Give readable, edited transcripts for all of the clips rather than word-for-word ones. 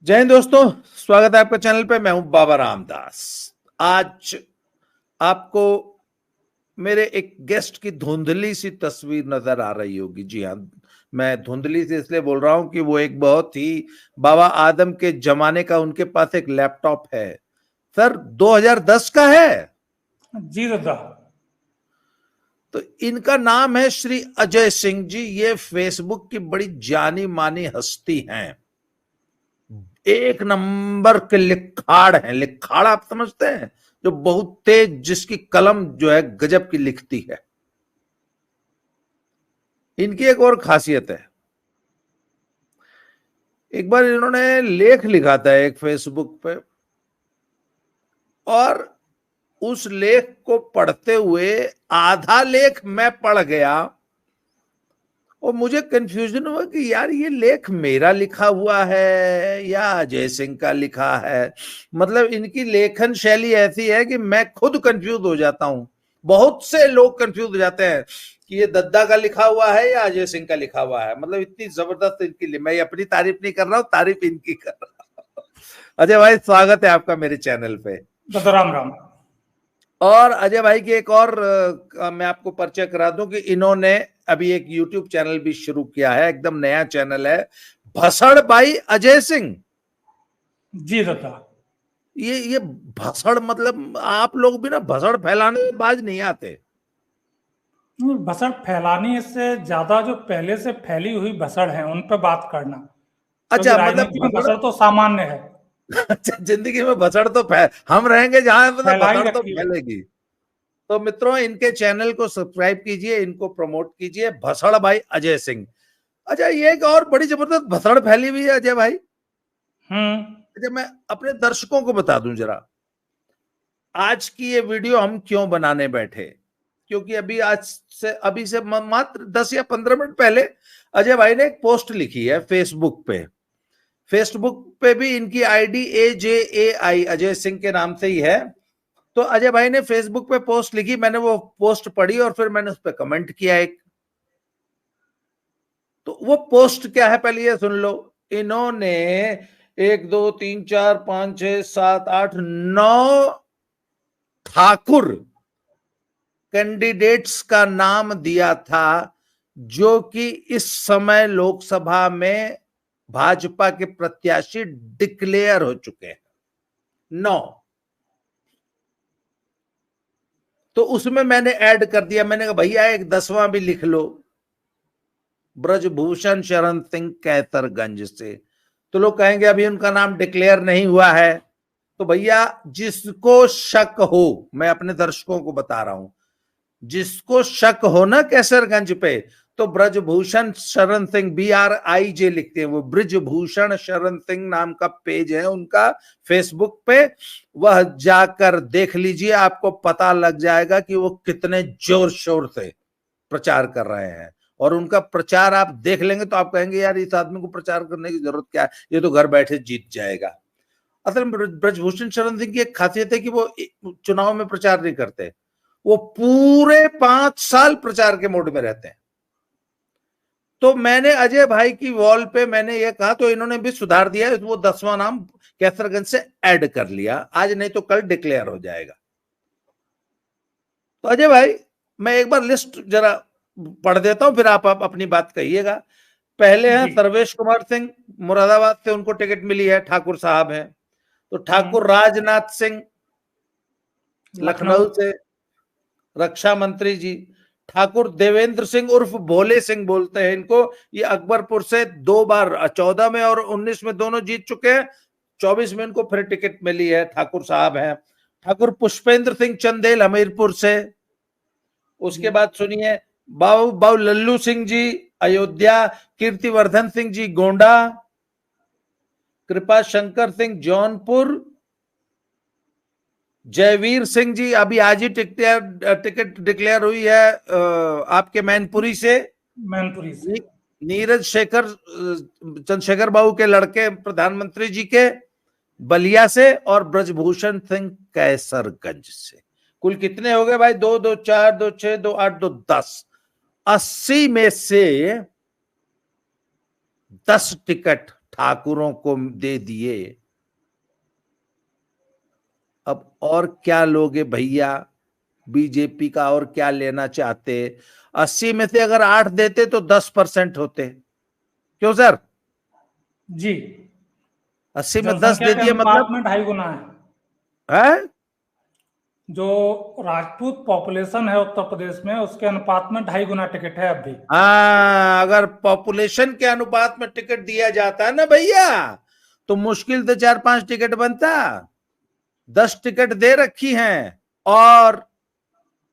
जय हिंद दोस्तों, स्वागत है आपका चैनल पे। मैं हूं बाबा रामदास। आज आपको मेरे एक गेस्ट की धुंधली सी तस्वीर नजर आ रही होगी। जी हाँ, मैं धुंधली से इसलिए बोल रहा हूं कि वो एक बहुत ही बाबा आदम के जमाने का उनके पास एक लैपटॉप है। सर 2010 का है। जी दादा। तो इनका नाम है श्री अजय सिंह जी। ये फेसबुक की बड़ी जानी मानी हस्ती हैं, एक नंबर के लिखाड़ हैं। लिखाड़ आप समझते हैं, जो बहुत तेज, जिसकी कलम जो है गजब की लिखती है। इनकी एक और खासियत है, एक बार इन्होंने लेख लिखा था एक फेसबुक पे, और उस लेख को पढ़ते हुए आधा लेख मैं पढ़ गया और मुझे कंफ्यूजन हुआ कि यार ये लेख मेरा लिखा हुआ है या अजय सिंह का लिखा है। मतलब इनकी लेखन शैली ऐसी है कि मैं खुद कंफ्यूज हो जाता हूं। बहुत से लोग कंफ्यूज हो जाते हैं कि ये दद्दा का लिखा हुआ है या अजय सिंह का लिखा हुआ है। मतलब इतनी जबरदस्त इनकी, मैं अपनी तारीफ नहीं कर रहा हूं, तारीफ इनकी कर रहा हूं। अजय भाई, स्वागत है आपका मेरे चैनल पे। दादा राम राम। और अजय भाई की एक और मैं आपको परिचय करा दूं कि इन्होंने अभी एक YouTube चैनल भी शुरू किया है, एकदम नया चैनल है, भसड़ बाई अजय सिंह। जी दादा। ये भसड़, मतलब आप लोग भी ना भसड़ फैलाने में बाज नहीं आते। भसड़ फैलानी से ज्यादा जो पहले से फैली हुई भसड़ है उन पर बात करना, क्योंकि अच्छा, मतलब राजनीति में भसड़। भसड़ तो सामान्य है। अच्छा, जिंदगी में भसड़ तो हम रहेंगे जहां, मतलब फैलाई भसड़ तो रखी है। फैलेगी। तो मित्रों, इनके चैनल को सब्सक्राइब कीजिए, इनको प्रमोट कीजिए, भसड़ भाई अजय सिंह। अच्छा, ये एक और बड़ी जबरदस्त भसड़ फैली हुई है अजय भाई। हम्म। अच्छा, मैं अपने दर्शकों को बता दूं जरा, आज की ये वीडियो हम क्यों बनाने बैठे। क्योंकि अभी से मात्र 10 या 15 मिनट पहले अजय भाई ने एक पोस्ट लिखी है फेसबुक पे। फेसबुक पे भी इनकी आईडी AJAI, अजय सिंह के नाम से ही है। तो अजय भाई ने फेसबुक पे पोस्ट लिखी, मैंने वो पोस्ट पढ़ी और फिर मैंने उस पर कमेंट किया एक। तो वो पोस्ट क्या है, पहले ये सुन लो। इन्होंने 1 2 3 4 5 6 7 8 9 ठाकुर कैंडिडेट्स का नाम दिया था, जो कि इस समय लोकसभा में भाजपा के प्रत्याशी डिक्लेयर हो चुके हैं। 9। तो उसमें मैंने ऐड कर दिया, मैंने कहा भैया एक 10वां भी लिख लो, ब्रजभूषण शरण सिंह कैसरगंज से। तो लोग कहेंगे अभी उनका नाम डिक्लेयर नहीं हुआ है। तो भैया, जिसको शक हो, मैं अपने दर्शकों को बता रहा हूं, जिसको शक हो ना कैसरगंज पे, तो ब्रजभूषण शरण सिंह, BRIJ लिखते हैं वो, ब्रजभूषण शरण सिंह नाम का पेज है उनका फेसबुक पे। वह जाकर देख लीजिए, आपको पता लग जाएगा कि वो कितने जोर शोर से प्रचार कर रहे हैं। और उनका प्रचार आप देख लेंगे तो आप कहेंगे यार इस आदमी को प्रचार करने की जरूरत क्या है, ये तो घर बैठे जीत जाएगा। असल में ब्रजभूषण शरण सिंह की एक खासियत है कि वो चुनाव में प्रचार नहीं करते, वो पूरे 5 साल प्रचार के मोड में रहते हैं। तो मैंने अजय भाई की वॉल पे मैंने ये कहा, तो इन्होंने भी सुधार दिया, वो 10वां नाम कैसरगंज से ऐड कर लिया, आज नहीं तो कल डिक्लेयर हो जाएगा। तो अजय भाई, मैं एक बार लिस्ट जरा पढ़ देता हूं, फिर आप अपनी बात कहिएगा। पहले हैं जी। सर्वेश कुमार सिंह, मुरादाबाद से उनको टिकट मिली है, ठाकुर साहब हैं। तो ठाकुर राजनाथ सिंह, लखनऊ। लखनऊ से, रक्षा मंत्री जी। ठाकुर देवेंद्र सिंह उर्फ भोले सिंह बोलते हैं इनको, ये अकबरपुर से 2 बार, 14 में और 19 में दोनों जीत चुके हैं। 24 में इनको फिर टिकट मिली है, ठाकुर साहब हैं। ठाकुर पुष्पेंद्र सिंह चंदेल, हमीरपुर से। उसके बाद सुनिए, बाबू बाबू लल्लू सिंह जी, अयोध्या। कीर्तिवर्धन सिंह जी, गोंडा। कृपा शंकर सिंह, जौनपुर। जयवीर सिंह जी, अभी आज ही टिकट डिक्लेयर हुई है आपके मैनपुरी से। मैनपुरी से। नीरज शेखर, चंद्रशेखर बाबू के लड़के, प्रधानमंत्री जी के, बलिया से। और ब्रजभूषण सिंह कैसरगंज से। कुल कितने हो गए भाई? 2 2 4 2 6 2 8 2 10। 80 में से 10 टिकट ठाकुरों को दे दिए। अब और क्या लोगे भैया, बीजेपी का और क्या लेना चाहते? 80 में से अगर 8 देते तो 10% होते। क्यों सर? जी, 80 में 10 जनसंख्या दे के दिए अनुपात मतलब में 2.5 गुना है। है? जो राजपूत पॉपुलेशन है उत्तर प्रदेश में, उसके अनुपात में 2.5 गुना टिकट है अब भी। हाँ, अगर पॉपुलेशन के अनुपात में टिकट दिया जाता है ना भैया, तो मुश्किल से 4-5 टिकट बनता। 10 टिकट दे रखी हैं। और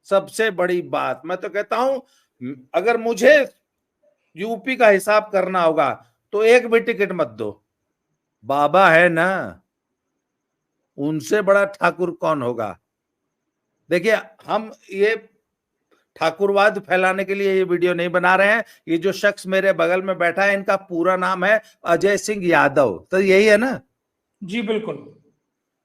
सबसे बड़ी बात मैं तो कहता हूं, अगर मुझे यूपी का हिसाब करना होगा तो एक भी टिकट मत दो। बाबा है ना, उनसे बड़ा ठाकुर कौन होगा? देखिए, हम ये ठाकुरवाद फैलाने के लिए ये वीडियो नहीं बना रहे हैं। ये जो शख्स मेरे बगल में बैठा है, इनका पूरा नाम है अजय सिंह यादव, तो यही है ना? जी बिल्कुल।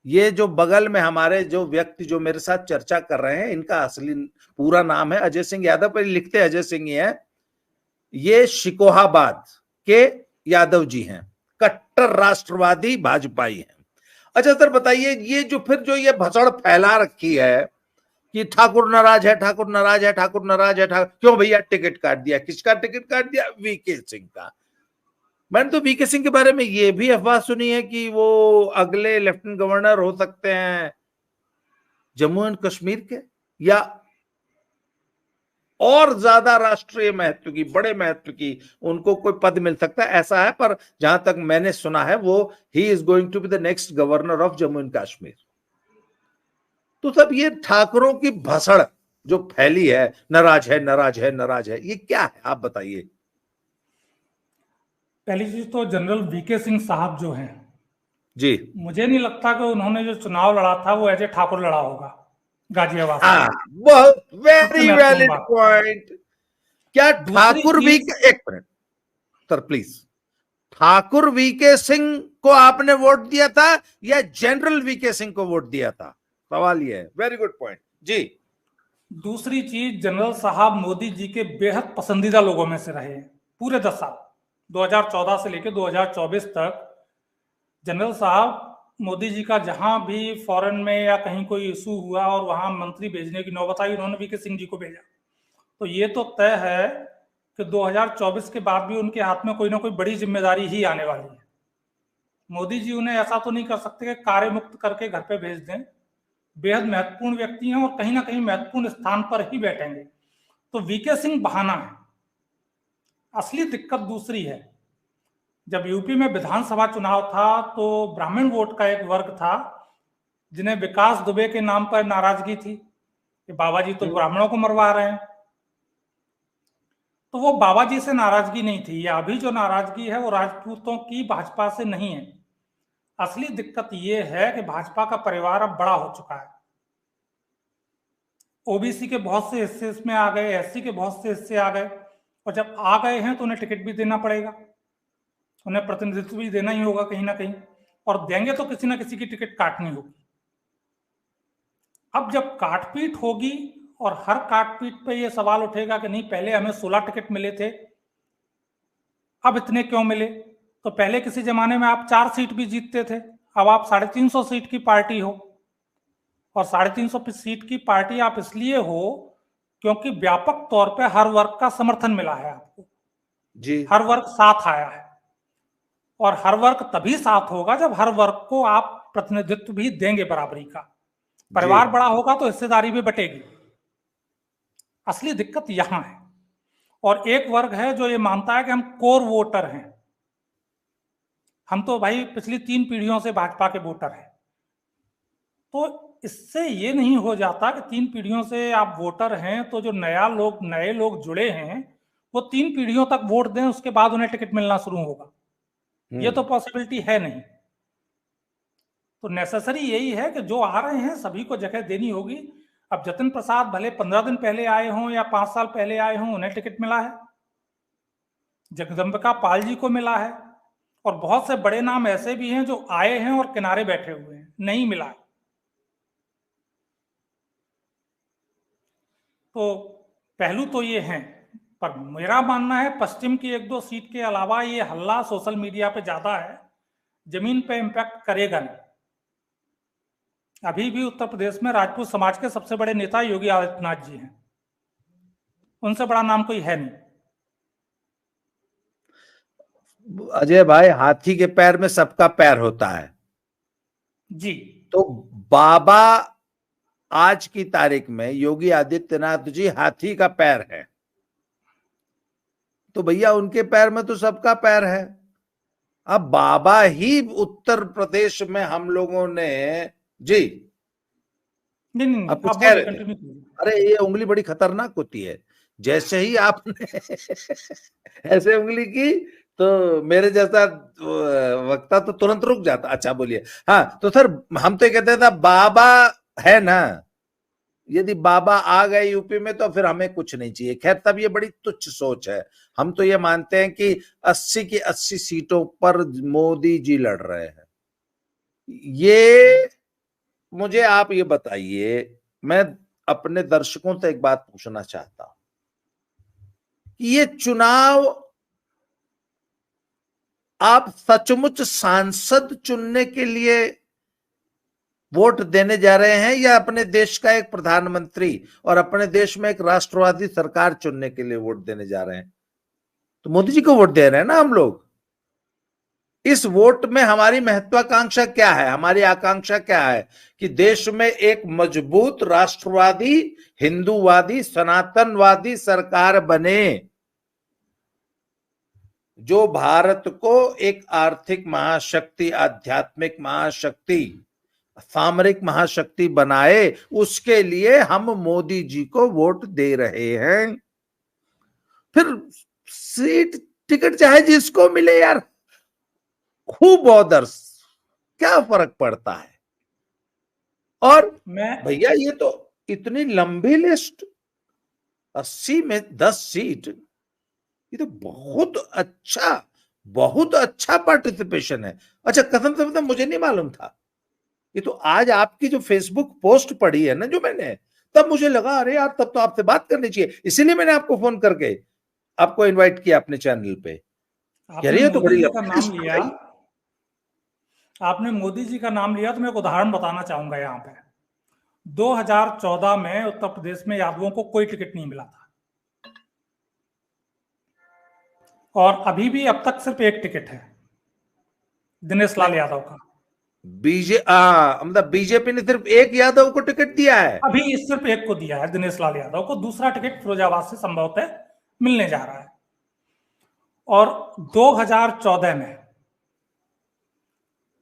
ये जो बगल में हमारे जो व्यक्ति जो मेरे साथ चर्चा कर रहे हैं, इनका असली पूरा नाम है अजय सिंह यादव, पर लिखते अजय सिंह ही है। ये शिकोहाबाद के यादव जी हैं, कट्टर राष्ट्रवादी भाजपाई हैं। अच्छा सर बताइए, ये जो फिर जो ये भसड़ फैला रखी है कि ठाकुर नाराज है, ठाकुर नाराज है, ठाकुर नाराज है, ठाकुर क्यों भैया टिकट काट दिया? किसका टिकट काट दिया? वीके सिंह का। मैंने तो वीके सिंह के बारे में ये भी अफवाह सुनी है कि वो अगले लेफ्टिनेंट गवर्नर हो सकते हैं जम्मू एंड कश्मीर के, या और ज्यादा राष्ट्रीय महत्व की, बड़े महत्व की उनको कोई पद मिल सकता है, ऐसा है। पर जहां तक मैंने सुना है, वो ही is going to be the next governor of Jammu and Kashmir. तो सब ये ठाकुरों की भसड़ जो फैली है, नाराज है, नाराज है, नाराज है, ये क्या है आप बताइए। पहली चीज तो जनरल वीके सिंह साहब जो हैं, जी मुझे नहीं लगता कि उन्होंने जो चुनाव लड़ा था वो एज ए ठाकुर लड़ा होगा गाजियाबाद से। हाँ, बहुत सबसे वेरी महत्वपूर्ण वैलिड बात। पॉइंट। क्या दूसरी ठाकुर वी चीज, एक minute sir please, Thakur VK Singh को आपने वोट दिया था या जनरल वीके सिंह को वोट दिया था? सवाल ये है। वेरी गुड पॉइंट जी। दूसरी चीज, जनरल साहब मोदी जी के बेहद पसंदीदा लोगों में से रहे हैं पूरे 10 साल, 2014 से लेकर 2024 तक। जनरल साहब मोदी जी का जहां भी फॉरेन में या कहीं कोई इशू हुआ और वहां मंत्री भेजने की नौबत आई, उन्होंने वीके सिंह जी को भेजा। तो ये तो तय है कि 2024 के बाद भी उनके हाथ में कोई ना कोई बड़ी जिम्मेदारी ही आने वाली है। मोदी जी उन्हें ऐसा तो नहीं कर सकते कि कार्य मुक्त करके घर पे भेज दें। बेहद महत्वपूर्ण व्यक्ति हैं और कहीं ना कहीं महत्वपूर्ण स्थान पर ही बैठेंगे। तो वीके सिंह बहाना है, असली दिक्कत दूसरी है। जब यूपी में विधानसभा चुनाव था तो ब्राह्मण वोट का एक वर्ग था जिन्हें विकास दुबे के नाम पर नाराजगी थी कि बाबा जी तो ब्राह्मणों को मरवा रहे हैं। तो वो बाबा जी से नाराजगी नहीं थी, या अभी जो नाराजगी है वो राजपूतों की भाजपा से नहीं है। असली दिक्कत ये है कि भाजपा का परिवार अब बड़ा हो चुका है। ओबीसी के बहुत से हिस्से इसमें आ गए, एससी के बहुत से हिस्से आ गए, और जब आ गए हैं तो उन्हें टिकट भी देना पड़ेगा, उन्हें प्रतिनिधित्व भी देना ही होगा कहीं ना कहीं, और देंगे तो किसी ना किसी की टिकट काटनी होगी। अब जब काटपीट होगी और हर काटपीट पे ये सवाल उठेगा कि नहीं पहले हमें 16 टिकट मिले थे, अब इतने क्यों मिले? तो पहले किसी जमाने में आप 4 सीट भी जीतते थे, अब आप 350 सीट की पार्टी हो। और 350 सीट की पार्टी आप इसलिए हो क्योंकि व्यापक तौर पे हर वर्ग का समर्थन मिला है आपको जी हर वर्ग साथ आया है। और हर वर्ग तभी साथ होगा जब हर वर्ग को आप प्रतिनिधित्व भी देंगे बराबरी का। जी परिवार बड़ा होगा तो हिस्सेदारी भी बटेगी। असली दिक्कत यहां है। और एक वर्ग है जो ये मानता है कि हम कोर वोटर हैं। हम तो भाई पिछली 3 पीढ़ियों से भाजपा के वोटर हैं। तो इससे ये नहीं हो जाता कि 3 पीढ़ियों से आप वोटर हैं तो जो नए लोग जुड़े हैं वो 3 पीढ़ियों तक वोट दें, उसके बाद उन्हें टिकट मिलना शुरू होगा। ये तो पॉसिबिलिटी है नहीं। तो नेसेसरी यही है कि जो आ रहे हैं सभी को जगह देनी होगी। अब जतिन प्रसाद भले 15 दिन पहले आए हों या 5 साल पहले आए हों, उन्हें टिकट मिला है। जगदम्बिका पाल जी को मिला है। और बहुत से बड़े नाम ऐसे भी हैं जो आए हैं और किनारे बैठे हुए हैं, नहीं मिला है। तो पहलू तो ये हैं। पर मेरा मानना है पश्चिम की 1-2 सीट के अलावा ये हल्ला सोशल मीडिया पे ज्यादा है, जमीन पे इम्पैक्ट करेगा नहीं। अभी भी उत्तर प्रदेश में राजपूत समाज के सबसे बड़े नेता योगी आदित्यनाथ जी हैं, उनसे बड़ा नाम कोई है नहीं। अजय भाई, हाथी के पैर में सबका पैर होता है जी। तो बाबा आज की तारीख में योगी आदित्यनाथ जी हाथी का पैर है, तो भैया उनके पैर में तो सबका पैर है। अब बाबा ही उत्तर प्रदेश में हम लोगों ने जी नहीं, आप कुछ आप कह बोलिए, रहे थे। कंटिन्यू कीजिए। अरे ये उंगली बड़ी खतरनाक होती है, जैसे ही आपने ऐसे उंगली की तो मेरे जैसा वक्ता तो तुरंत रुक जाता। अच्छा बोलिए। हाँ तो सर, हम तो कहते थे बाबा है ना, यदि बाबा आ गए यूपी में तो फिर हमें कुछ नहीं चाहिए। खैर तब ये बड़ी तुच्छ सोच है। हम तो ये मानते हैं कि 80 की 80 सीटों पर मोदी जी लड़ रहे हैं। ये मुझे आप ये बताइए, मैं अपने दर्शकों से एक बात पूछना चाहता हूं कि ये चुनाव आप सचमुच सांसद चुनने के लिए वोट देने जा रहे हैं या अपने देश का एक प्रधानमंत्री और अपने देश में एक राष्ट्रवादी सरकार चुनने के लिए वोट देने जा रहे हैं? तो मोदी जी को वोट दे रहे हैं ना हम लोग। इस वोट में हमारी महत्वाकांक्षा क्या है, हमारी आकांक्षा क्या है कि देश में एक मजबूत राष्ट्रवादी, हिंदूवादी, सनातनवादी सरकार बने, जो भारत को एक आर्थिक महाशक्ति, आध्यात्मिक महाशक्ति, सामरिक महाशक्ति बनाए। उसके लिए हम मोदी जी को वोट दे रहे हैं। फिर सीट टिकट चाहे जिसको मिले यार, खूब ऑर्डर्स, क्या फर्क पड़ता है। और भैया ये तो इतनी लंबी लिस्ट, 80 में 10 सीट, ये तो बहुत अच्छा पार्टिसिपेशन है। अच्छा कसम से मतलब मुझे नहीं मालूम था। ये तो आज आपकी जो फेसबुक पोस्ट पढ़ी है ना जो मैंने, तब मुझे लगा अरे यार तब तो आपसे बात करनी चाहिए, इसीलिए मैंने आपको फोन करके आपको इनवाइट किया अपने चैनल पे। आपने तो मोदी बड़ी जी का लंबी नाम लिस्ट लिया, आपने मोदी जी का नाम लिया तो मैं एक उदाहरण बताना चाहूंगा यहाँ पे। 2014 में उत्तर प्रदेश में यादवों को कोई टिकट नहीं मिला था, और अभी भी अब तक सिर्फ एक टिकट है, दिनेश लाल यादव का। मतलब बीजेपी ने सिर्फ एक यादव को टिकट दिया है। अभी सिर्फ एक को दिया है, दिनेश लाल यादव को। दूसरा टिकट फिरोजाबाद से संभवतः मिलने जा रहा है। और 2014 में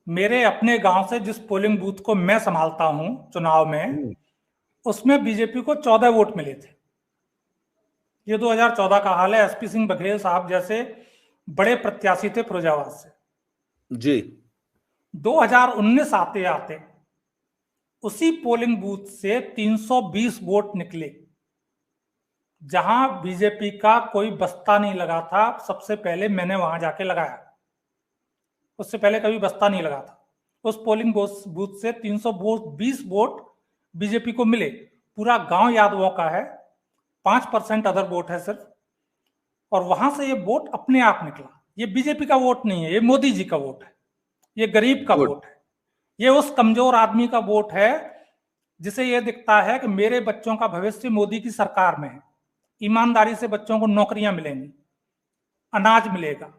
मेरे अपने गांव से जिस पोलिंग बूथ को मैं संभालता हूं चुनाव में, उसमें बीजेपी को 14 वोट मिले थे। ये 2014 का हाल है। एसपी सिंह बघेल साहब जैसे बड़े प्रत्याशी थे फिरोजाबाद से जी। 2019 आते आते उसी पोलिंग बूथ से 320 वोट निकले, जहां बीजेपी का कोई बस्ता नहीं लगा था। सबसे पहले मैंने वहां जाके लगाया, उससे पहले कभी बस्ता नहीं लगा था। उस पोलिंग बूथ से 320 वोट बीजेपी को मिले। पूरा गांव यादवों का है, 5% अदर वोट है सिर्फ, और वहां से ये वोट अपने आप निकला। ये बीजेपी का वोट नहीं है, ये मोदी जी का वोट है, ये गरीब का वोट है, ये उस कमजोर आदमी का वोट है जिसे ये दिखता है कि मेरे बच्चों का भविष्य मोदी की सरकार में है, ईमानदारी से बच्चों को नौकरियां मिलेंगी, अनाज मिलेगा।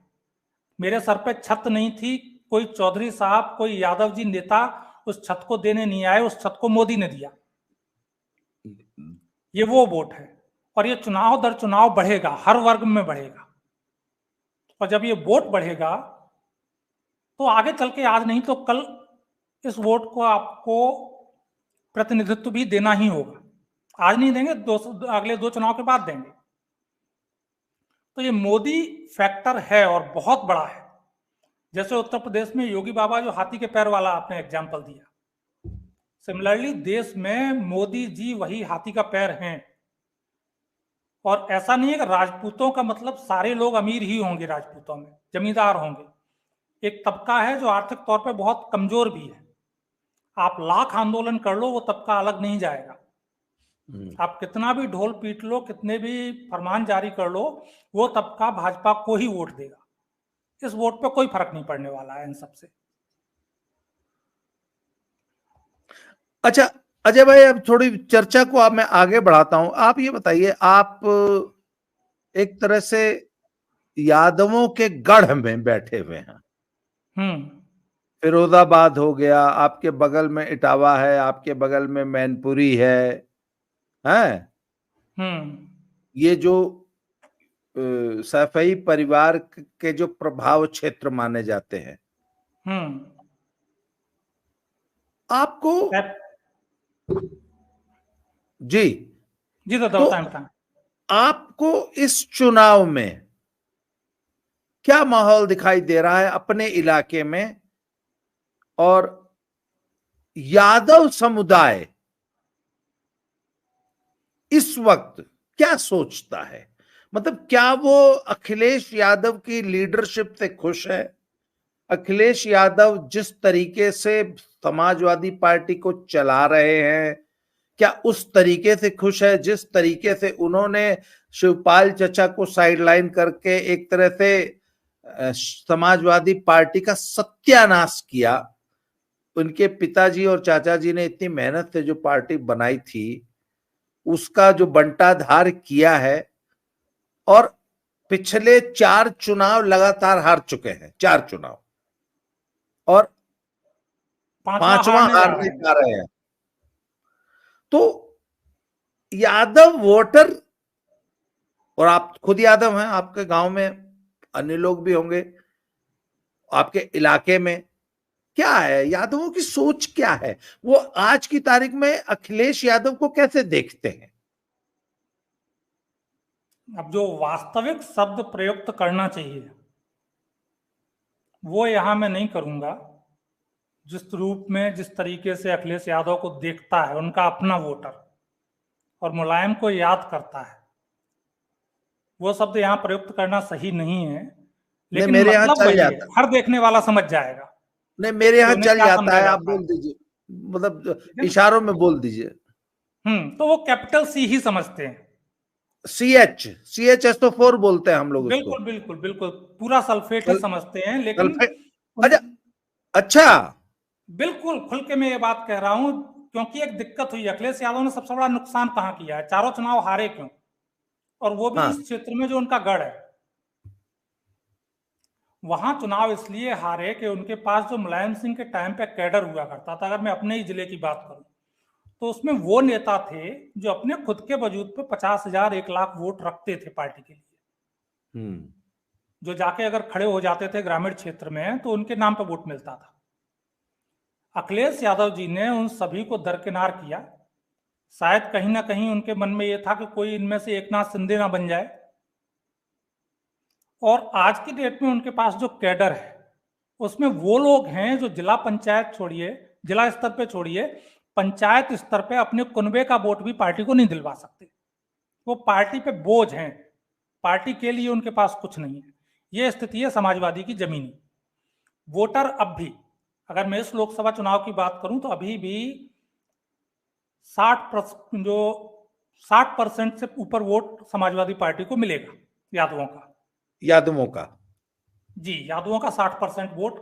मेरे सर पे छत नहीं थी, कोई चौधरी साहब, कोई यादव जी नेता उस छत को देने नहीं आए, उस छत को मोदी ने दिया। ये वो वोट है। और ये चुनाव दर चुनाव बढ़ेगा, हर वर्ग में बढ़ेगा। और जब ये वोट बढ़ेगा तो आगे चल के, आज नहीं तो कल, इस वोट को आपको प्रतिनिधित्व भी देना ही होगा। आज नहीं देंगे, अगले 2 चुनाव के बाद देंगे। तो ये मोदी फैक्टर है और बहुत बड़ा है। जैसे उत्तर प्रदेश में योगी बाबा जो हाथी के पैर वाला आपने एग्जाम्पल दिया, सिमिलरली देश में मोदी जी वही हाथी का पैर हैं। और ऐसा नहीं है कि राजपूतों का मतलब सारे लोग अमीर ही होंगे, राजपूतों में जमींदार होंगे। एक तबका है जो आर्थिक तौर पे बहुत कमजोर भी है। आप लाख आंदोलन कर लो, वो तबका अलग नहीं जाएगा। आप कितना भी ढोल पीट लो, कितने भी फरमान जारी कर लो, वो तबका भाजपा को ही वोट देगा। इस वोट पे कोई फर्क नहीं पड़ने वाला है इन सबसे। अच्छा अजय भाई, अब थोड़ी चर्चा को आप मैं आगे बढ़ाता हूं। आप ये बताइए, आप एक तरह से यादवों के गढ़ में बैठे हुए हैं। फिरोजाबाद हो गया, आपके बगल में इटावा है, आपके बगल में मैनपुरी है। ये जो सैफई परिवार के जो प्रभाव क्षेत्र माने जाते हैं, आपको जी जी तो आपको इस चुनाव में क्या माहौल दिखाई दे रहा है अपने इलाके में, और यादव समुदाय इस वक्त क्या सोचता है? मतलब क्या वो अखिलेश यादव की लीडरशिप से खुश है? अखिलेश यादव जिस तरीके से समाजवादी पार्टी को चला रहे हैं, क्या उस तरीके से खुश है जिस तरीके से उन्होंने शिवपाल चचा को साइडलाइन करके एक तरह से समाजवादी पार्टी का सत्यानाश किया? उनके पिताजी और चाचा जी ने इतनी मेहनत से जो पार्टी बनाई थी, उसका जो बंटाधार किया है, और पिछले 4 चुनाव लगातार हार चुके हैं, 4 चुनाव, और 5वां हारने जा रहे हैं। तो यादव वोटर, और आप खुद यादव हैं, आपके गांव में अन्य लोग भी होंगे, आपके इलाके में क्या है, यादवों की सोच क्या है? वो आज की तारीख में अखिलेश यादव को कैसे देखते हैं? अब जो वास्तविक शब्द प्रयुक्त करना चाहिए वो यहां मैं नहीं करूंगा। जिस रूप में, जिस तरीके से अखिलेश यादव को देखता है उनका अपना वोटर और मुलायम को याद करता है, वो शब्द यहां प्रयुक्त करना सही नहीं है। लेकिन मेरे यहां मतलब चल वही है, जाता है। हर देखने वाला समझ जाएगा नहीं, मेरे कि यहां उन्हें चल क्या जाता है, समझा आप जाता है। बोल दीजिए, मतलब इशारों में बोल दीजिए। तो वो कैपिटल सी ही समझते हैं। CHSO4 बोलते हैं हम लोग उसको। बिल्कुल बिल्कुल बिल्कुल, पूरा सल्फेट ही समझते हैं। लेकिन सल्फेट। अच्छा अच्छा। बिल्कुल खुल के मैं ये बात कह रहा हूं, क्योंकि एक दिक्कत हुई। अखिलेश यादव ने सबसे बड़ा नुकसान कहां किया है? चारों चुनाव हारे क्यों? और वो भी हाँ, इस क्षेत्र में जो उनका गढ़ है। वहां चुनाव इसलिए हारे कि उनके पास जो मुलायम सिंह के टाइम पे कैडर हुआ करता था, अगर मैं अपने ही जिले की बात करूं, तो उसमें वो नेता थे जो अपने खुद के वजूद पे 50,000 1 लाख वोट रखते थे पार्टी के लिए। जो जाके अगर खड़े हो जाते थे ग्रामीण क्षेत्र में तो उनके नाम पे वोट मिलता था। अखिलेश यादव जी ने उन सभी को दरकिनार किया। शायद कहीं ना कहीं उनके मन में यह था कि कोई इनमें से एकनाथ शिंदे ना बन जाए। और आज की डेट में उनके पास जो कैडर है उसमें वो लोग हैं जो जिला पंचायत छोड़िए, जिला स्तर पे छोड़िए, पंचायत स्तर पे अपने कुनबे का वोट भी पार्टी को नहीं दिलवा सकते। वो पार्टी पे बोझ हैं, पार्टी के लिए उनके पास कुछ नहीं है। ये स्थिति है समाजवादी की जमीनी। वोटर अब भी, अगर मैं इस लोकसभा चुनाव की बात करूं तो अभी भी 60% से ऊपर वोट समाजवादी पार्टी को मिलेगा, यादवों का। यादवों का जी, यादवों का 60% वोट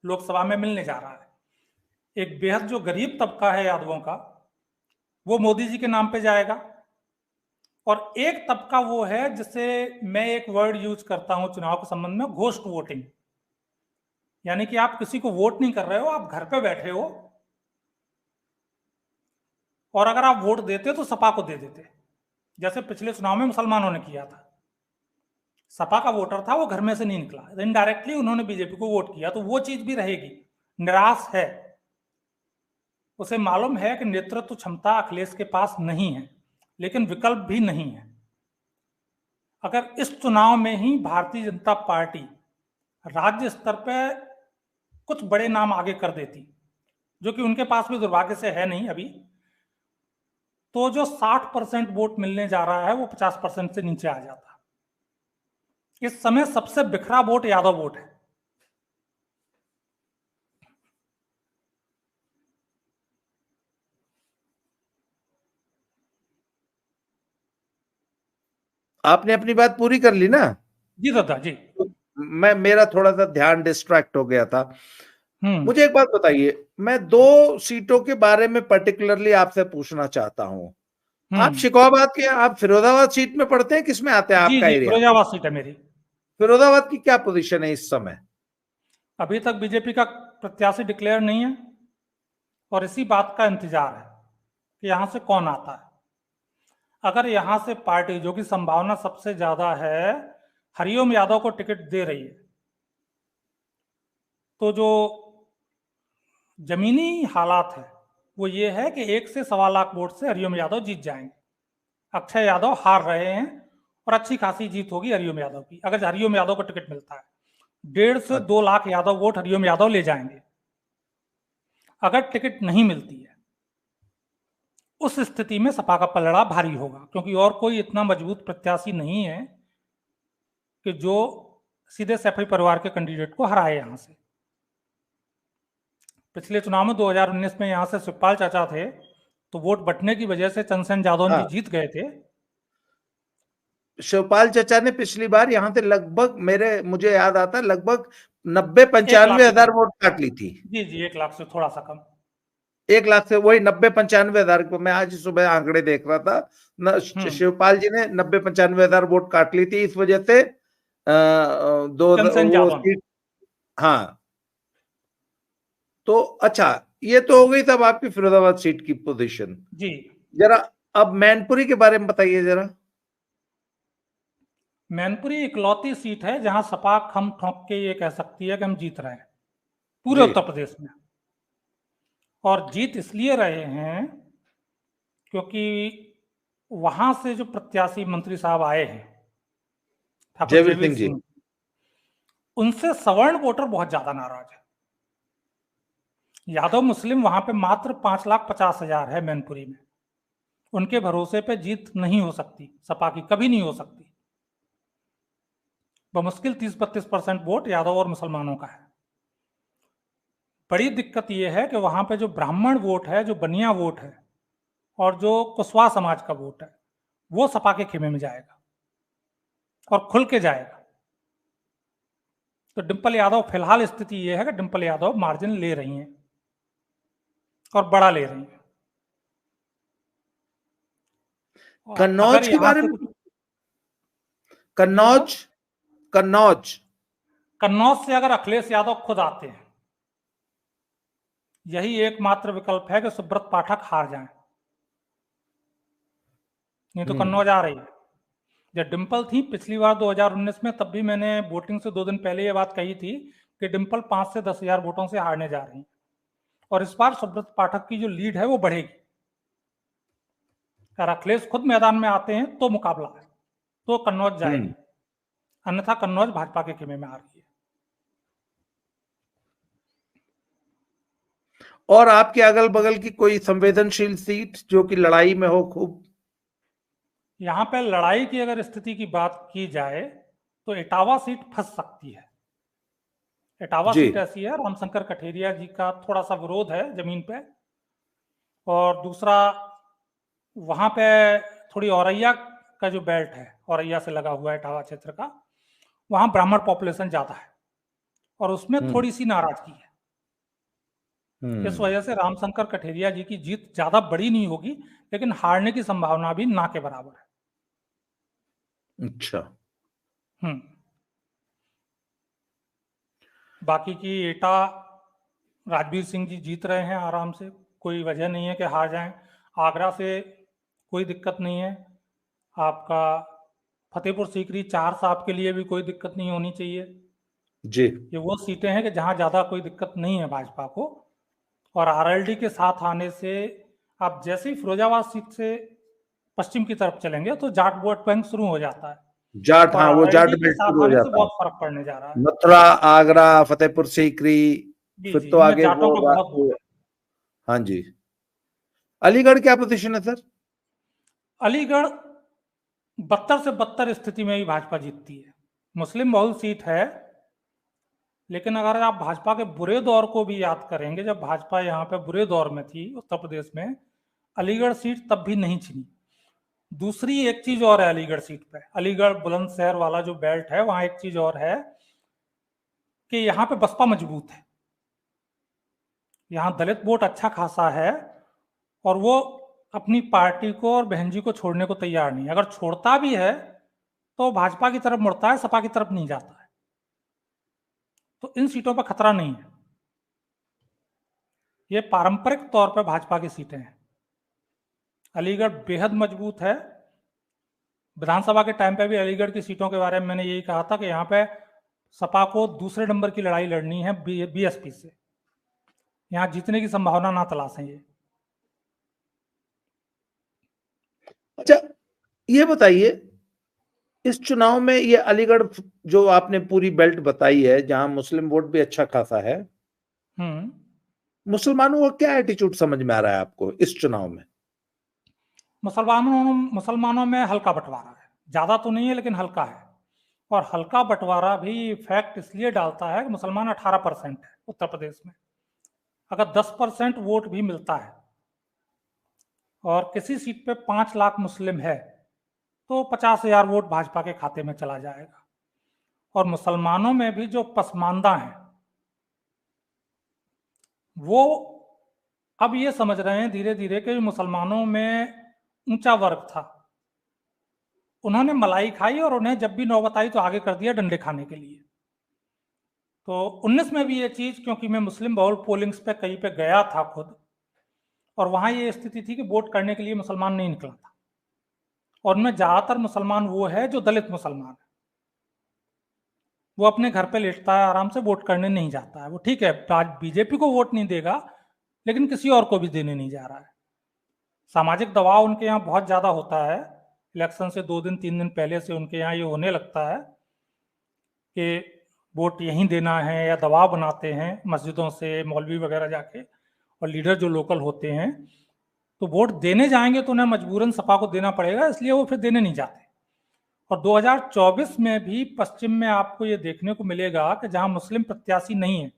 लोकसभा में मिलने जा रहा है। एक बेहद जो गरीब तबका है यादवों का, वो मोदी जी के नाम पे जाएगा। और एक तबका वो है जिसे मैं एक वर्ड यूज करता हूं चुनाव के संबंध में, घोस्ट वोटिंग। यानी कि आप किसी को वोट नहीं कर रहे हो, आप घर पे बैठे हो, और अगर आप वोट देते तो सपा को दे देते, जैसे पिछले चुनाव में मुसलमानों ने किया था। सपा का वोटर था, वो घर में से नहीं निकला, इनडायरेक्टली उन्होंने बीजेपी को वोट किया। तो वो चीज भी रहेगी। निराश है, उसे मालूम है कि नेतृत्व क्षमता अखिलेश के पास नहीं है, लेकिन विकल्प भी नहीं है। अगर इस चुनाव में ही भारतीय जनता पार्टी राज्य स्तर पर कुछ बड़े नाम आगे कर देती, जो कि उनके पास भी दुर्भाग्य से है नहीं अभी, तो जो 60% वोट मिलने जा रहा है वो 50% से नीचे आ जाता। इस समय सबसे बिखरा वोट यादव वोट है। आपने अपनी बात पूरी कर ली ना? जी दादा जी। मेरा थोड़ा सा ध्यान डिस्ट्रैक्ट हो गया था। मुझे एक बात बताइए, मैं दो सीटों के बारे में पर्टिकुलरली आपसे पूछना चाहता हूं। आप शिकोहाबाद के, आप फिरोजाबाद सीट में पढ़ते हैं, किसमें आता है जी आपका जी, एरिया? फिरोजाबाद सीट है मेरी। फिरोजाबाद की क्या पोजीशन है इस समय? अभी तक बीजेपी का प्रत्याशी डिक्लेयर नहीं है और इसी बात का इंतजार है कि यहां से कौन आता है। अगर यहां से पार्टी, जो कि संभावना सबसे ज्यादा है, हरिओम यादव को टिकट दे रही है, तो जो जमीनी हालात है वो ये है कि 1 से 1.25 लाख वोट से हरिओम यादव जीत जाएंगे। अक्षय यादव हार रहे हैं और अच्छी खासी जीत होगी हरिओम यादव की अगर हरिओम यादव को टिकट मिलता है। 1.5 से 2 लाख यादव वोट हरिओम यादव ले जाएंगे। अगर टिकट नहीं मिलती है, उस स्थिति में सपा का पलड़ा भारी होगा, क्योंकि और कोई इतना मजबूत प्रत्याशी नहीं है कि जो सीधे सैफई परिवार के कैंडिडेट को हराए यहां से। पिछले चुनाव में 2019 में यहां से शिवपाल चाचा थे, तो वोट बंटने की वजह से चंद्रसेन जादौन जी हाँ, जीत गए थे। शिवपाल चचा ने पिछली बार यहां से लगभग, मुझे याद आता है, लगभग 90-95 1 लाख के हजार करीब। वोट काट ली थी। जी जी, 1 लाख से थोड़ा सा कम। 1 लाख से वही 90-95 हजार को, मैं आज सुबह आंकड़े देख रहा था न, शिवपाल जी ने 90-95 हजार वोट काट ली थी, इस वजह से दो चंद्रसेन वो जादौन। सीट। हाँ, तो अच्छा, ये तो हो गई तब आपकी फिरोजाबाद सीट की पोजीशन। जी। जरा अब मैनपुरी के बारे में बताइए जरा। मैनपुरी इकलौती सीट है जहां सपा खम ठोंक के ये कह सकती है कि हम जीत रहे हैं पूरे जी उत्तर प्रदेश में। और जीत इसलिए रहे हैं क्योंकि वहां से जो प्रत्याशी मंत्री साहब आए हैं, ठाकुर जयवीर जयवीर सिंह जी। सिंह, उनसे सवर्ण वोटर बहुत ज्यादा नाराज है। यादव मुस्लिम वहां पे मात्र 5,50,000 है मैनपुरी में। उनके भरोसे पे जीत नहीं हो सकती सपा की, कभी नहीं हो सकती। बमुश्किल 30-32% वोट यादव और मुसलमानों का है। बड़ी दिक्कत यह है कि वहां पे जो ब्राह्मण वोट है, जो बनिया वोट है और जो कुशवाहा समाज का वोट है, वो सपा के खेमे में जाएगा और खुल के जाएगा। तो डिंपल यादव, फिलहाल स्थिति यह है कि डिंपल यादव मार्जिन ले रही हैं और बड़ा ले रही हैं। अगर कन्नौज के यहां बारे से में, कुछ जी दादा, कन्नौज, कन्नौज। कन्नौज से अगर अखिलेश यादव खुद आते हैं, यही एकमात्र विकल्प है कि सुब्रत पाठक हार जाएं, नहीं तो कन्नौज आ रही है। जब डिंपल थी पिछली बार 2019 में, तब भी मैंने वोटिंग से 2 दिन पहले ये बात कही थी कि डिंपल 5 से 10 हजार वोटों से हारने जा रही है। और इस बार सुब्रत पाठक की जो लीड है वो बढ़ेगी। अगर अखिलेश खुद मैदान में आते हैं तो मुकाबला है, तो कन्नौज जाएगी, अन्यथा कन्नौज भाजपा के खेमे में आ रही है। और आपके अगल बगल की कोई संवेदनशील सीट जो कि लड़ाई में हो खूब? यहां पर लड़ाई की अगर स्थिति की बात की जाए तो इटावा सीट फंस सकती है। इटावा जी सीट ऐसी है, रामशंकर कठेरिया जी का थोड़ा सा विरोध है जमीन पे, और दूसरा वहां पे थोड़ी औरैया का जो बेल्ट है, औरैया से लगा हुआ है इटावा क्षेत्र का, वहां ब्राह्मण पॉपुलेशन ज्यादा है और उसमें हम्म थोड़ी सी नाराजगी है। इस हम्म वजह से रामशंकर कठेरिया जी की जीत ज्यादा बड़ी नहीं होगी, लेकिन हारने की संभावना भी ना के बराबर है। अच्छा। हम्म। बाकी की एटा राजवीर सिंह जी जीत रहे हैं आराम से, कोई वजह नहीं है कि हार जाएं। आगरा से कोई दिक्कत नहीं है। आपका फतेहपुर सीकरी 4 साहब के लिए भी कोई दिक्कत नहीं होनी चाहिए। जी ये वो सीटें हैं कि जहां ज्यादा कोई दिक्कत नहीं है भाजपा को। और आरएलडी के साथ आने से, आप जैसे ही फिरोजाबाद सीट से पश्चिम की तरफ चलेंगे तो जाट वोट बैंक शुरू हो जाता है, जाट, और हाँ, वो जाट आरएलडी के बेल्ट साथ शुरू हो आने से जाता है। बहुत फर्क पड़ने जा रहा है। मथुरा, आगरा, फतेहपुर सीकरी, जी फिर जी, तो इनमें आगे जाटों का बहुत वोट है। हाँ जी। अलीगढ़ क्या पोजीशन है सर? अलीगढ़ बदतर से बदतर स्थिति में ही भाजपा जीतती है। मुस्लिम बहुल सीट है, लेकिन अगर आप भाजपा के बुरे दौर को भी याद करेंगे, जब भाजपा यहाँ पे बुरे दौर में थी उत्तर प्रदेश में, अलीगढ़ सीट तब भी नहीं छिनी। दूसरी एक चीज और है अलीगढ़ सीट पे, अलीगढ़ बुलंदशहर वाला जो बेल्ट है, वहां एक चीज और है कि यहाँ पे बसपा मजबूत है। यहाँ दलित वोट अच्छा खासा है और वो अपनी पार्टी को और बहन जी को छोड़ने को तैयार नहीं। अगर छोड़ता भी है तो भाजपा की तरफ मुड़ता है, सपा की तरफ नहीं जाता है। तो इन सीटों पर खतरा नहीं है। ये पारंपरिक तौर पर भाजपा की सीटें हैं। अलीगढ़ बेहद मजबूत है। विधानसभा के टाइम पे भी अलीगढ़ की सीटों के बारे में मैंने यही कहा था कि यहाँ पे सपा को दूसरे नंबर की लड़ाई लड़नी है बीएसपी से। यहाँ जीतने की संभावना ना तलाशें ये। अच्छा, ये बताइए, इस चुनाव में ये अलीगढ़ जो आपने पूरी बेल्ट बताई है जहां मुस्लिम वोट भी अच्छा खासा है, मुसलमानों का क्या एटीट्यूड समझ में आ रहा है आपको इस चुनाव में? मुसलमानों में हल्का बंटवारा है, ज्यादा तो नहीं है लेकिन हल्का है। और हल्का बंटवारा भी फैक्ट इसलिए डालता है कि मुसलमान 18% है उत्तर प्रदेश में। अगर 10% वोट भी मिलता है और किसी सीट पे 5 लाख मुस्लिम है तो 50,000 वोट भाजपा के खाते में चला जाएगा। और मुसलमानों में भी जो पसमानदा हैं वो अब ये समझ रहे हैं धीरे धीरे कि मुसलमानों में ऊंचा वर्ग था, उन्होंने मलाई खाई और उन्हें जब भी नौबत आई तो आगे कर दिया डंडे खाने के लिए। तो 19 में भी ये चीज, क्योंकि मैं मुस्लिम बहुल पोलिंग्स पे कहीं पे गया था खुद, और वहां ये स्थिति थी कि वोट करने के लिए मुसलमान नहीं निकला था। और उनमें ज्यादातर मुसलमान वो है जो दलित मुसलमान है। वो अपने घर पे लेटता है आराम से, वोट करने नहीं जाता है। वो ठीक है आज बीजेपी को वोट नहीं देगा लेकिन किसी और को भी देने नहीं जा रहा है। सामाजिक दबाव उनके यहाँ बहुत ज्यादा होता है। इलेक्शन से 2 दिन 3 दिन पहले से उनके यहाँ ये होने लगता है कि वोट यहीं देना है, या दबाव बनाते हैं मस्जिदों से मौलवी वगैरह जाके, और लीडर जो लोकल होते हैं तो वोट देने जाएंगे तो उन्हें मजबूरन सपा को देना पड़ेगा, इसलिए वो फिर देने नहीं जाते। और 2024 में भी पश्चिम में आपको ये देखने को मिलेगा कि जहां मुस्लिम प्रत्याशी नहीं है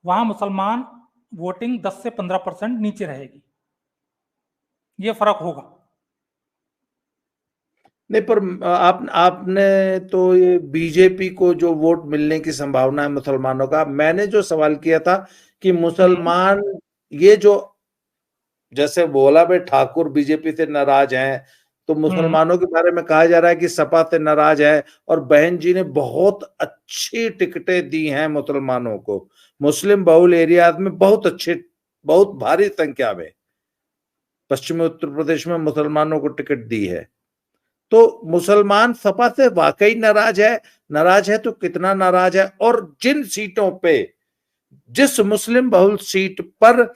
वहां मुसलमान वोटिंग 10 से 15% नीचे रहेगी। ये फर्क होगा। नहीं, पर आपने तो ये बीजेपी को जो वोट मिलने की संभावना है मुसलमानों का, मैंने जो सवाल किया था कि मुसलमान ये जो जैसे बोला भाई ठाकुर बीजेपी से नाराज हैं, तो मुसलमानों के बारे में कहा जा रहा है कि सपा से नाराज है, और बहन जी ने बहुत अच्छी टिकटें दी हैं मुसलमानों को। मुस्लिम बहुल एरियाज में बहुत भारी संख्या में पश्चिमी उत्तर प्रदेश में मुसलमानों को टिकट दी है। तो मुसलमान सपा से वाकई नाराज है तो कितना नाराज है? और जिन सीटों पे, जिस मुस्लिम बहुल सीट पर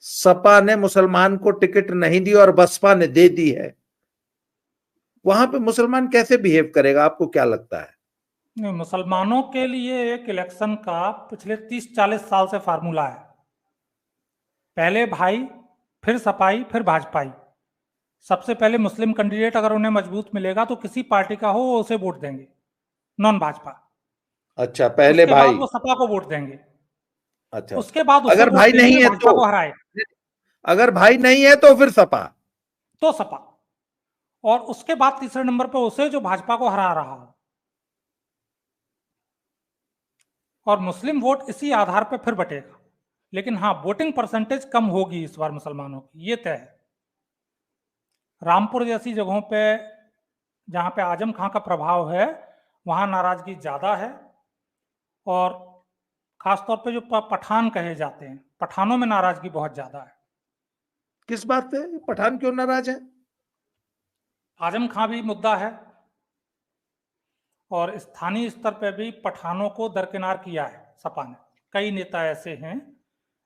सपा ने मुसलमान को टिकट नहीं दी और बसपा ने दे दी है, वहां पे मुसलमान कैसे बिहेव करेगा, आपको क्या लगता है? नहीं, मुसलमानों के लिए एक इलेक्शन का पिछले 30-40 साल से फार्मूला है। पहले भाई, फिर सपाई, फिर भाजपाई। सबसे पहले मुस्लिम कैंडिडेट अगर उन्हें मजबूत मिलेगा तो किसी पार्टी का हो वो उसे वोट देंगे, नॉन भाजपा। अच्छा, पहले उसके भाई। बाद वो सपा को वोट देंगे। अच्छा, उसके बाद उसे अगर वोट भाई देंगे नहीं है भाजपा तो? को हराए अगर भाई नहीं है तो फिर सपा? तो सपा। और उसके बाद तीसरे नंबर पर उसे जो भाजपा को हरा रहा हो। और मुस्लिम वोट इसी आधार पर फिर बटेगा। लेकिन हाँ, वोटिंग परसेंटेज कम होगी इस बार मुसलमानों की, ये तय है। रामपुर जैसी जगहों पे जहां पे आजम खां का प्रभाव है वहां नाराजगी ज्यादा है। और खासतौर पे जो पठान कहे जाते हैं, पठानों में नाराजगी बहुत ज्यादा है। किस बात पे? पठान क्यों नाराज है? आजम खां भी मुद्दा है और स्थानीय स्तर पर भी पठानों को दरकिनार किया है सपा ने। कई नेता ऐसे हैं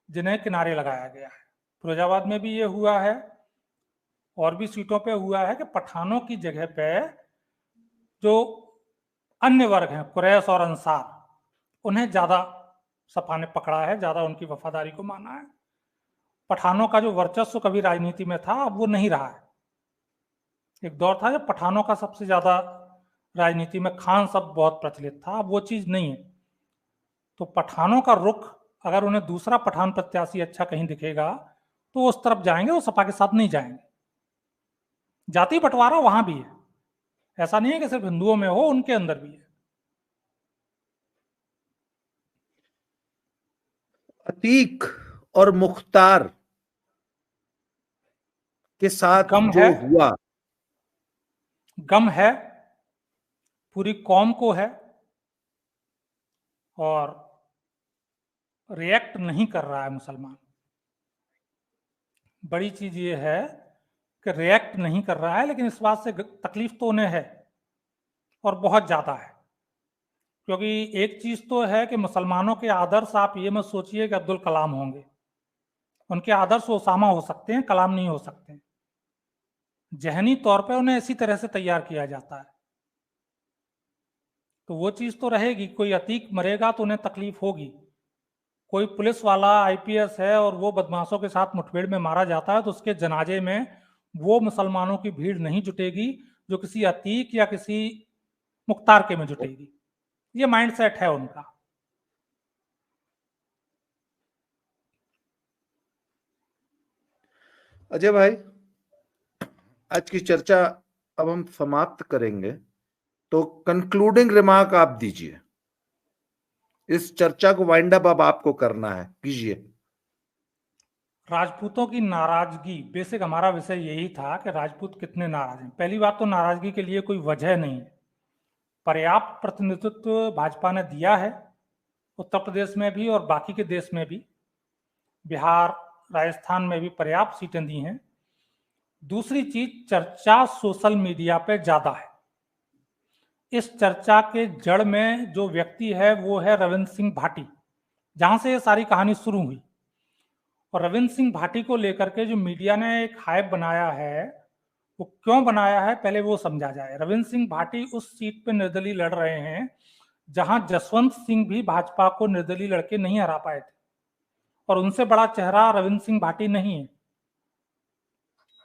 जिन्हें किनारे लगाया गया है। फिरोजाबाद में भी ये हुआ है और भी सीटों पे हुआ है कि पठानों की जगह पे जो अन्य वर्ग हैं, कुरैश और अंसार, उन्हें ज्यादा सपा ने पकड़ा है, ज्यादा उनकी वफादारी को माना है। पठानों का जो वर्चस्व कभी राजनीति में था अब वो नहीं रहा है। एक दौर था जब पठानों का सबसे ज्यादा राजनीति में खान शब्द बहुत प्रचलित था, अब वो चीज नहीं है। तो पठानों का रुख, अगर उन्हें दूसरा पठान प्रत्याशी अच्छा कहीं दिखेगा तो वो उस तरफ जाएंगे, वो सपा के साथ नहीं जाएंगे। जाति बंटवारा वहां भी है, ऐसा नहीं है कि सिर्फ हिंदुओं में हो, उनके अंदर भी है। अतीक और मुख्तार के साथ गम जो है, हुआ, गम है, पूरी कौम को है, और रिएक्ट नहीं कर रहा है मुसलमान। बड़ी चीज ये है कि रिएक्ट नहीं कर रहा है, लेकिन इस बात से तकलीफ तो उन्हें है, और बहुत ज्यादा है। क्योंकि एक चीज तो है कि मुसलमानों के आदर्श, आप ये मत सोचिए कि अब्दुल कलाम होंगे, उनके आदर्श ओसामा हो सकते हैं, कलाम नहीं हो सकते हैं। जहनी तौर पे उन्हें इसी तरह से तैयार किया जाता है। तो वो चीज तो रहेगी, कोई अतीक मरेगा तो उन्हें तकलीफ होगी। कोई पुलिस वाला आईपीएस है और वो बदमाशों के साथ मुठभेड़ में मारा जाता है, तो उसके जनाजे में वो मुसलमानों की भीड़ नहीं जुटेगी जो किसी अतीक या किसी मुख्तार के में जुटेगी। ये माइंडसेट है उनका। अजय भाई, आज की चर्चा अब हम समाप्त करेंगे, तो कंक्लूडिंग रिमार्क आप दीजिए। इस चर्चा को वाइंड अप अब आपको करना है, कीजिए। राजपूतों की नाराजगी, बेसिक हमारा विषय यही था कि राजपूत कितने नाराज हैं। पहली बात तो नाराजगी के लिए कोई वजह नहीं है, पर्याप्त प्रतिनिधित्व भाजपा ने दिया है, उत्तर प्रदेश में भी और बाकी के देश में भी, बिहार राजस्थान में भी पर्याप्त सीटें दी हैं। दूसरी चीज, चर्चा सोशल मीडिया पे ज्यादा है। इस चर्चा के जड़ में जो व्यक्ति है वो है रविंद्र सिंह भाटी, जहां से ये सारी कहानी शुरू हुई। और रविंद्र सिंह भाटी को लेकर के जो मीडिया ने एक हाइप बनाया है, वो क्यों बनाया है पहले वो समझा जाए। रविंद्र सिंह भाटी उस सीट पे निर्दलीय लड़ रहे हैं जहां जसवंत सिंह भी भाजपा को निर्दलीय लड़के नहीं हरा पाए थे, और उनसे बड़ा चेहरा रविंद्र सिंह भाटी नहीं है।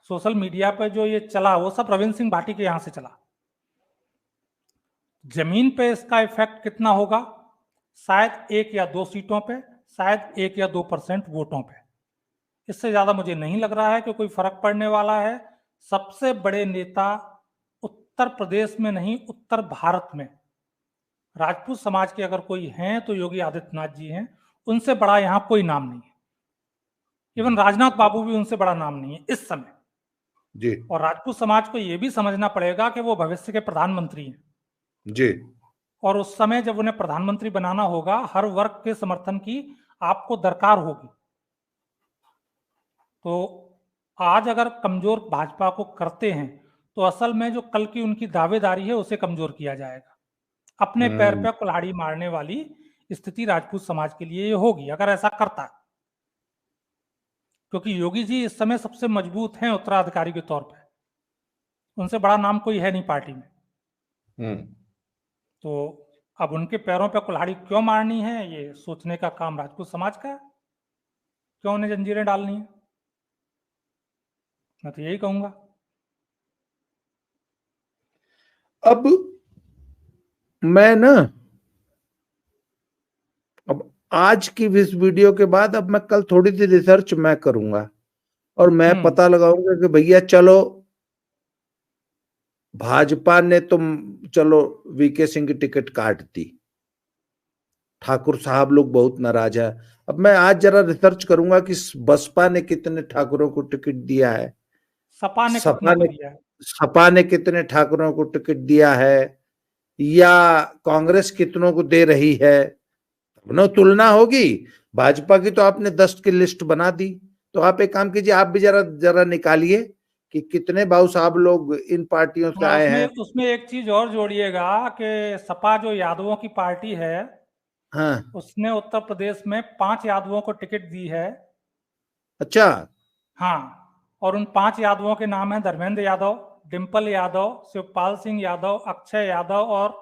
सोशल मीडिया पे जो ये चला वो सब रविंद्र सिंह भाटी के यहां से चला। जमीन पे इसका इफेक्ट कितना होगा, शायद 1 या 2 सीटों पे, शायद 1 या 2% वोटों पे। इससे ज्यादा मुझे नहीं लग रहा है कि कोई फर्क पड़ने वाला है। सबसे बड़े नेता उत्तर प्रदेश में नहीं, उत्तर भारत में राजपूत समाज के अगर कोई हैं तो योगी आदित्यनाथ जी हैं। उनसे बड़ा यहां कोई नाम नहीं है। इवन राजनाथ बाबू भी उनसे बड़ा नाम नहीं है इस समय जी और राजपूत समाज को यह भी समझना पड़ेगा कि वो भविष्य के प्रधानमंत्री हैं जी। और उस समय जब उन्हें प्रधानमंत्री बनाना होगा, हर वर्ग के समर्थन की आपको दरकार होगी। तो आज अगर कमजोर भाजपा को करते हैं तो असल में जो कल की उनकी दावेदारी है उसे कमजोर किया जाएगा। अपने पैर पे कुल्हाड़ी मारने वाली स्थिति राजपूत समाज के लिए होगी अगर ऐसा करता है, क्योंकि योगी जी इस समय सबसे मजबूत हैं उत्तराधिकारी के तौर पे। उनसे बड़ा नाम कोई है नहीं पार्टी में। तो अब उनके पैरों पे कुल्हाड़ी क्यों मारनी है, ये सोचने का काम राजपूत समाज का है। क्यों उन्हें जंजीरें डालनी है, मैं तो यही कहूंगा। अब मैं ना, अब आज की इस वीडियो के बाद अब मैं कल थोड़ी सी रिसर्च मैं करूंगा और मैं पता लगाऊंगा कि भैया चलो, भाजपा ने तो चलो वीके सिंह की टिकट काट दी, ठाकुर साहब लोग बहुत नाराज है। अब मैं आज जरा रिसर्च करूंगा कि बसपा ने कितने ठाकुरों को टिकट दिया है, सपा ने कितनों को दिया है, सपा ने कितने ठाकुरों को टिकट दिया है, या कांग्रेस कितनों को दे रही है। न तुलना होगी। भाजपा की तो आपने 10 की लिस्ट बना दी, तो आप एक काम कीजिए, आप भी जरा जरा निकालिए कि कितने भाऊ साहब लोग इन पार्टियों से आए हैं। उसमें एक चीज और जोड़िएगा कि सपा जो यादवों की पार्टी है, हाँ, उसने उत्तर प्रदेश में 5 यादवों को टिकट दी है। अच्छा। हाँ, और उन 5 यादवों के नाम है धर्मेंद्र यादव, डिम्पल यादव, शिवपाल सिंह यादव, अक्षय यादव और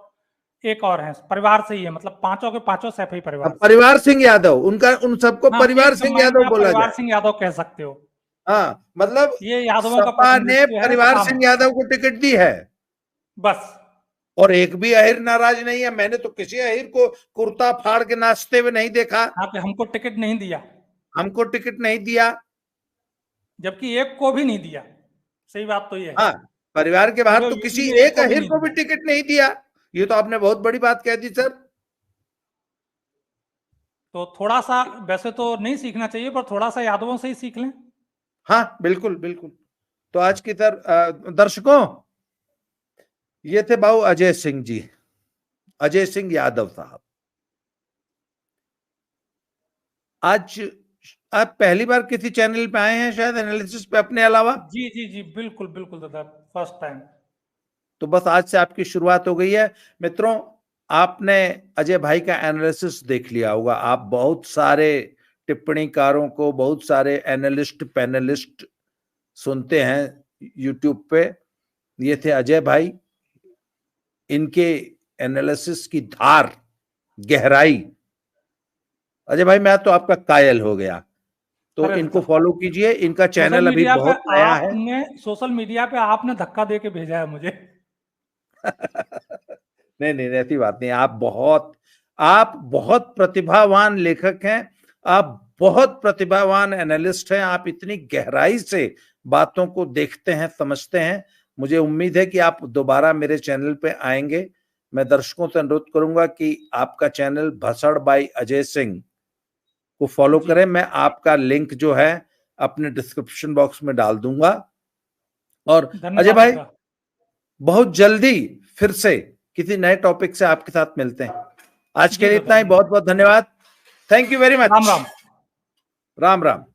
एक और है, परिवार से ही है, मतलब पांचों के पांचों सैफई परिवार से। परिवार सिंह यादव, उनका उन सबको हाँ, परिवार एक सिंह कंबाइन में यादव आप बोला परिवार जाए। सिंह यादव कह सकते हो। हाँ, मतलब ये यादवों का सपा ने प्रतिनिधित्व है परिवार सपा सिंह में, यादव को टिकट दी है बस। और एक भी अहिर नाराज नहीं है। मैंने तो किसी अहिर को कुर्ता फाड़ के नाचते हुए नहीं देखा। हाँ, कि हमको टिकट नहीं दिया, हमको टिकट नहीं दिया। जबकि एक को भी नहीं दिया। सही बात तो ये है। हाँ, परिवार के बाहर जो तो यूपी किसी में एक अहिर नहीं को भी दिया। टिकट नहीं दिया। ये तो आपने बहुत बड़ी बात कह दी सर। तो थोड़ा सा, वैसे तो नहीं सीखना चाहिए, पर थोड़ा सा यादवों से ही सीख लें। हाँ बिल्कुल बिल्कुल। तो आज की दर्शकों, ये थे भाऊ अजय सिंह जी, अजय सिंह यादव साहब। आज आप पहली बार किसी चैनल पे आए हैं शायद एनालिसिस पे अपने अलावा? जी जी जी, बिल्कुल बिल्कुल दादा, फर्स्ट टाइम। तो बस आज से आपकी शुरुआत हो गई है। मित्रों, आपने अजय भाई का एनालिसिस देख लिया होगा। आप बहुत सारे टिप्पणीकारों को, बहुत सारे एनालिस्ट पैनलिस्ट सुनते हैं यूट्यूब पे। ये थे अजय भाई। इनके एनालिसिस की धार, गहराई, अजय भाई मैं तो आपका कायल हो गया। तो अरे इनको दादा, नहीं, फॉलो कीजिए। इनका सोशल चैनल अभी मीडिया पे बहुत नया है। सोशल मीडिया पे आपने धक्का दे के भेजा है मुझे। नहीं नहीं, ऐसी बात नहीं। आप बहुत प्रतिभावान लेखक हैं। आप बहुत प्रतिभावान एनालिस्ट हैं। आप इतनी गहराई से बातों को देखते हैं, समझते हैं। मुझे उम्मीद है कि आप दोबारा मेरे चैनल पे आएंगे। मैं दर्शकों से अनुरोध करूंगा कि आपका चैनल भसड़ बाई अजय सिंह को फॉलो जी, करें। मैं आपका लिंक जो है अपने डिस्क्रिप्शन बॉक्स में डाल दूंगा। और अजय धन्यवाद भाई, दादा। बहुत जल्दी फिर से किसी नए टॉपिक से आपके साथ मिलते हैं। आज के जी लिए दादा, इतना ही। बहुत बहुत धन्यवाद। Thank you very Ram much. Ram. Ram Ram.